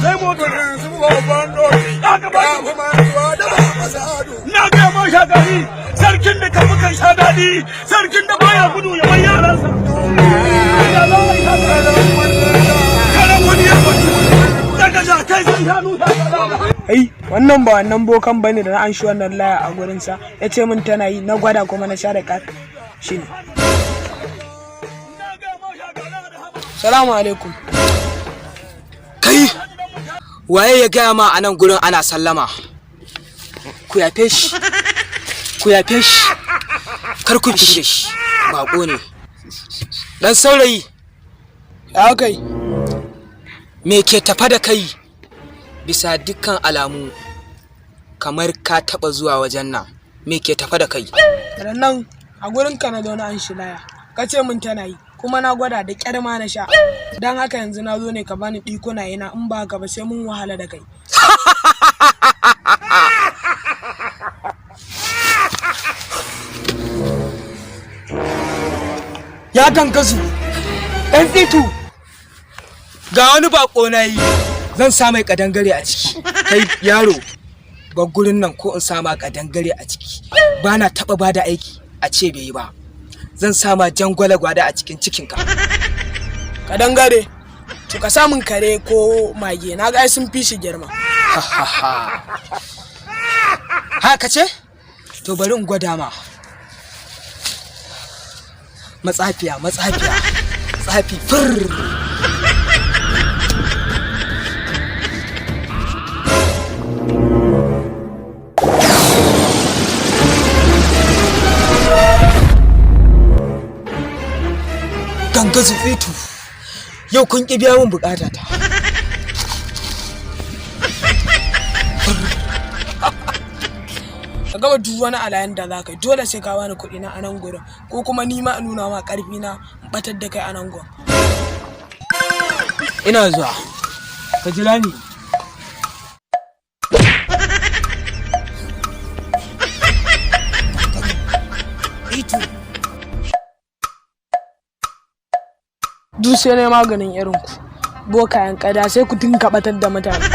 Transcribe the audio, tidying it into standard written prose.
Sai motar su babban doki ya gaba kuma da ba masado. Na ga ma shagari sarkin da kan mukan sha dadi sarkin da baya gudu ya bar yaransa. Ai, wannan ba wannan bokan bane da na an shi wannan laya a gurinsa ya ce min tana yi na gwada kuma na sha da kat shi ne. Salamu alaikum. Kai, waye ya gaya ma a nan gurin ana sallama? Ku yafe shi, ku yafe shi, kar ku fi da shi, baƙo ne. Dan saurayi, Ya kai, me ke tafa da kai? Bisa dukkan alamu kamar ka taɓa zuwa wajen nan, me ke tafa da kai? nan a gurin ka na zo na an shi laya, ka ce min tana yi kuma na gwada da ƙyar ma na sha. Don haka yanzu na zo ne ka bani ɗikuna ina in ba ka ba sai mun wahala da kai. Ya tankasu, ɗan tsitu, ga wani baƙo na yi, zan sa mai ƙadangare a ciki. Kai yaro, ba gurin nan ko in sa ma ƙadangare a ciki, ba na taɓa ba da aiki a ce bai yi ba. Zan sa ma jangwala gwada a cikin cikinka. Kadangare, to ka samun kare ko mage na ga sun fi shi girma. Haka ce? To bari in gwada ma. Matsafiya, matsafiya, tsafi fir. Gangazu tsitu, yau kun ƙi biya min buƙata ta. Ka gaba duk wani alayan da za ka yi dole sai ka bani kuɗi na a nan gurin ko kuma ni ma in nuna ma ƙarfi na in batar da kai a nan gurin. Ina zuwa, ka jira ni. Duk sai ne maganin irin ku bokayen kada sai ku dinga batar da mutane.